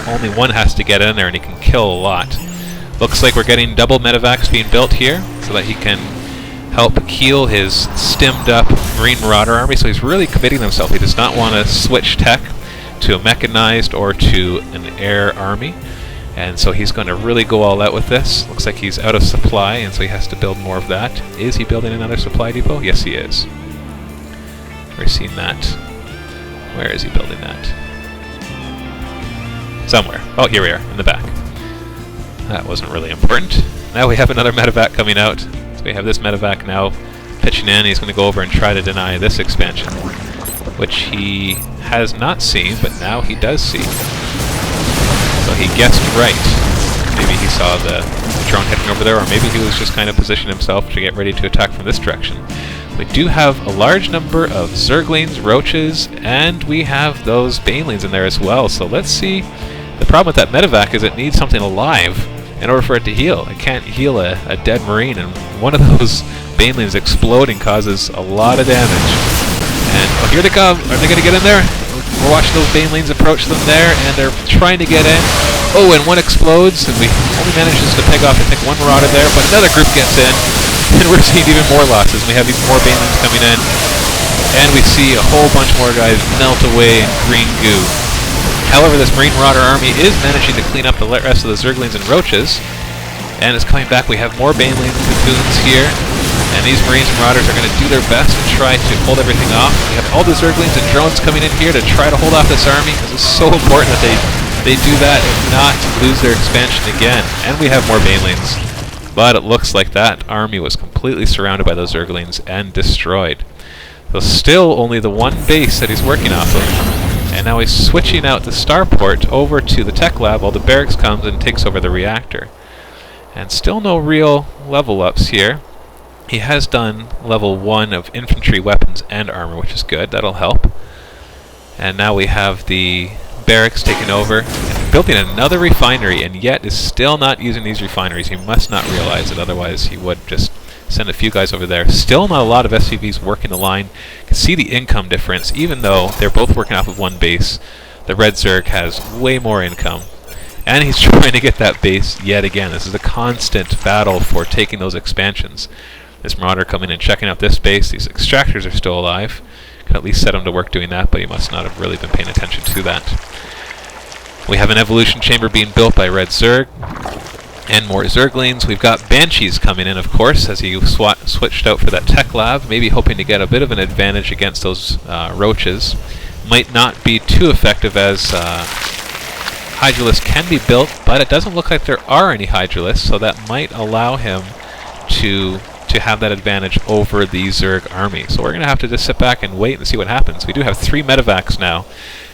only one has to get in there and he can kill a lot. Looks like we're getting double medevacs being built here so that he can help heal his stimmed up Marine Marauder army. So he's really committing himself. He does not want to switch tech to a mechanized or to an air army. And so he's going to really go all out with this. Looks like he's out of supply, and so he has to build more of that. Is he building another supply depot? Yes, he is. We're seeing that. Where is he building that? Somewhere. Oh, here we are, in the back. That wasn't really important. Now we have another medevac coming out. So we have this medevac now pitching in. He's going to go over and try to deny this expansion, which he has not seen, but now he does see. So he guessed right. Maybe he saw the drone heading over there, or maybe he was just kind of positioning himself to get ready to attack from this direction. We do have a large number of Zerglings, Roaches, and we have those Banelings in there as well. So let's see. The problem with that medevac is it needs something alive in order for it to heal. It can't heal a dead Marine, and one of those Banelings exploding causes a lot of damage. And oh, here they come. Are they going to get in there? We're watching those Banelings approach them there, and they're trying to get in. Oh, and one explodes, and we only manages to peg off, I think, one Marauder there, but another group gets in, and we're seeing even more losses. We have even more Banelings coming in, and we see a whole bunch more guys melt away in green goo. However, this Marine Marauder army is managing to clean up the rest of the Zerglings and Roaches, and it's coming back. We have more Baneling platoons here, and these Marines and Marauders are going to do their best to try to hold everything off. We have all the Zerglings and drones coming in here to try to hold off this army, because it's so important that they do that and not lose their expansion again. And we have more Banelings. But it looks like that army was completely surrounded by those Zerglings and destroyed. So still only the one base that he's working off of. And now he's switching out the starport over to the tech lab while the barracks comes and takes over the reactor. And still no real level ups here. He has done level 1 of infantry, weapons, and armor, which is good. That'll help. And now we have the barracks taken over and building another refinery, and yet is still not using these refineries. He must not realize it, otherwise he would just send a few guys over there. Still not a lot of SCVs working the line. You can see the income difference, even though they're both working off of one base. The Red Zerg has way more income. And he's trying to get that base yet again. This is a constant battle for taking those expansions. This Marauder coming and checking out this base. These extractors are still alive. Can at least set him to work doing that, but he must not have really been paying attention to that. We have an evolution chamber being built by Red Zerg. And more Zerglings. We've got Banshees coming in, of course, as he switched out for that tech lab, maybe hoping to get a bit of an advantage against those Roaches. Might not be too effective as Hydralisks can be built, but it doesn't look like there are any Hydralisks, so that might allow him to have that advantage over the Zerg army. So we're going to have to just sit back and wait and see what happens. We do have 3 medevacs now,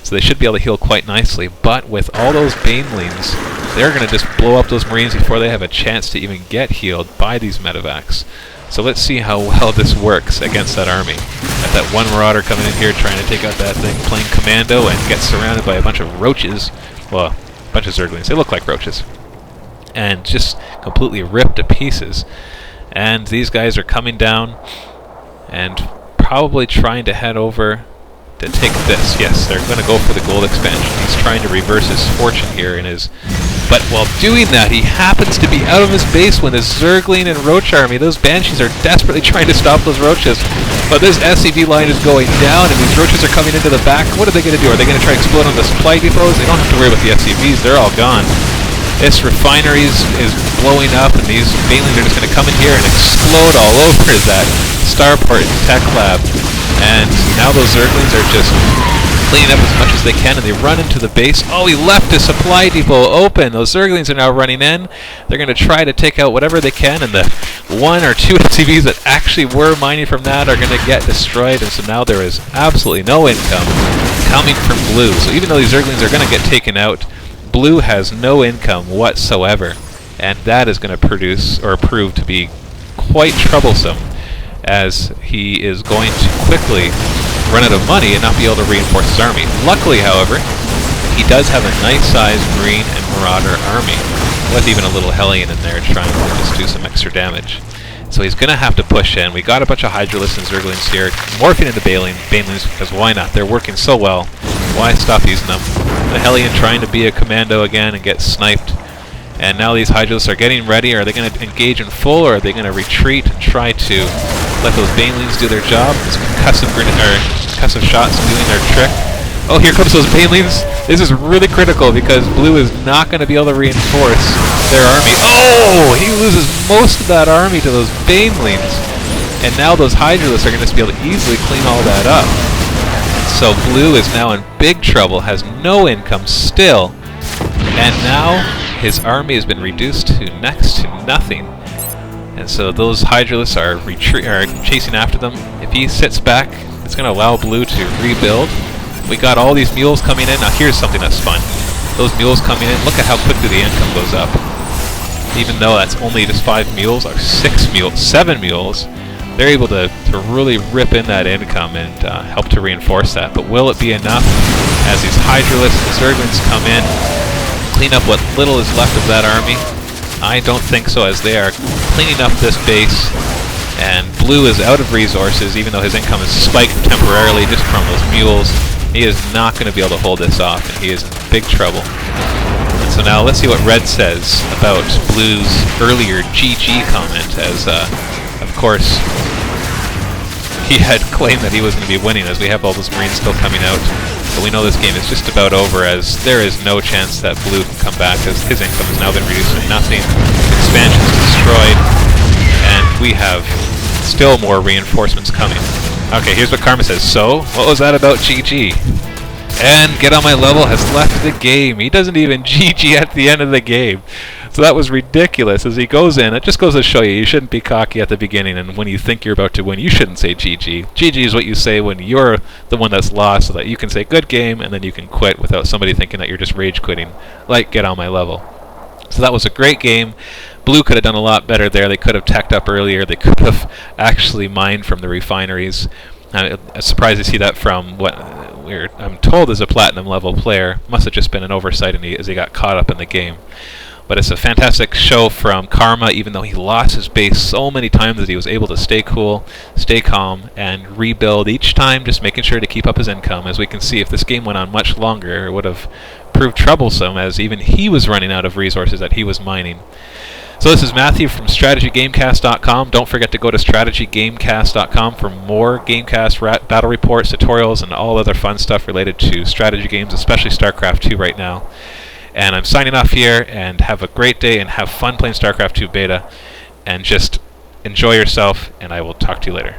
so they should be able to heal quite nicely, but with all those Banelings, they're going to just blow up those Marines before they have a chance to even get healed by these medevacs. So let's see how well this works against that army. Got that one Marauder coming in here trying to take out that thing, playing commando, and gets surrounded by a bunch of Roaches. Well, a bunch of Zerglings. They look like Roaches. And just completely ripped to pieces. And these guys are coming down and probably trying to head over to take this. Yes, they're going to go for the gold expansion. He's trying to reverse his fortune here in his... But while doing that, he happens to be out of his base when his Zergling and Roach army, those Banshees, are desperately trying to stop those Roaches. But this SCV line is going down, and these Roaches are coming into the back. What are they going to do? Are they going to try to explode on the supply depots? They don't have to worry about the SCVs. They're all gone. This refinery is blowing up, and these Banelings are just going to come in here and explode all over that starport tech lab. And now those Zerglings are just cleaning up as much as they can, and they run into the base. Oh, he left his supply depot open. Those Zerglings are now running in. They're going to try to take out whatever they can, and the 1 or 2 SCVs that actually were mining from that are going to get destroyed, and so now there is absolutely no income coming from Blue. So even though these Zerglings are going to get taken out, Blue has no income whatsoever, and that is going to produce or prove to be quite troublesome, as he is going to quickly run out of money and not be able to reinforce his army. Luckily, however, he does have a nice-sized Marine and Marauder army, with even a little Hellion in there trying to just do some extra damage. So he's going to have to push in. We got a bunch of Hydralisks and Zerglings here, morphing into Banelings, because why not? They're working so well. Why stop using them? The Hellion trying to be a commando again and get sniped. And now these Hydralisks are getting ready. Are they going to engage in full, or are they going to retreat and try to let those Banelings do their job? These concussive shots doing their trick. Oh, here comes those Banelings. This is really critical because blue is not going to be able to reinforce their army. Oh, he loses most of that army to those Banelings. And now those Hydralisks are going to be able to easily clean all that up. So blue is now in big trouble, has no income still. And now his army has been reduced to next to nothing. And so those Hydralisks are chasing after them. If he sits back, it's going to allow blue to rebuild. We got all these mules coming in. Now here's something that's fun. Those mules coming in, look at how quickly the income goes up. Even though that's only just 5 mules, or 6 mules, 7 mules, they're able to really rip in that income and help to reinforce that. But will it be enough as these Hydralisks and Zerglings come in, clean up what little is left of that army? I don't think so, as they are cleaning up this base. And blue is out of resources, even though his income is spiked temporarily just from those mules. He is not going to be able to hold this off, and he is in big trouble. And so now let's see what red says about blue's earlier GG comment, as of course he had claimed that he was going to be winning, as we have all those Marines still coming out. But we know this game is just about over, as there is no chance that blue can come back, as his income has now been reduced to nothing. Expansion's destroyed, and we have still more reinforcements coming. Okay, here's what Karma says. So, what was that about GG? And GetOnMyLevel has left the game. He doesn't even GG at the end of the game. So that was ridiculous. As he goes in, it just goes to show you shouldn't be cocky at the beginning, and when you think you're about to win, you shouldn't say GG. GG is what you say when you're the one that's lost, so that you can say good game, and then you can quit without somebody thinking that you're just rage quitting, like GetOnMyLevel. So that was a great game. Blue could have done a lot better there. They could have teched up earlier. They could have actually mined from the refineries. I'm surprised to see that from what I'm told is a platinum level player. Must have just been an oversight as he got caught up in the game. But it's a fantastic show from Karma, even though he lost his base so many times that he was able to stay cool, stay calm, and rebuild each time, just making sure to keep up his income. As we can see, if this game went on much longer, it would have proved troublesome, as even he was running out of resources that he was mining. So this is Matthew from StrategyGamecast.com. Don't forget to go to StrategyGamecast.com for more Gamecast battle reports, tutorials, and all other fun stuff related to strategy games, especially Starcraft 2 right now. And I'm signing off here, and have a great day, and have fun playing Starcraft 2 beta, and just enjoy yourself, and I will talk to you later.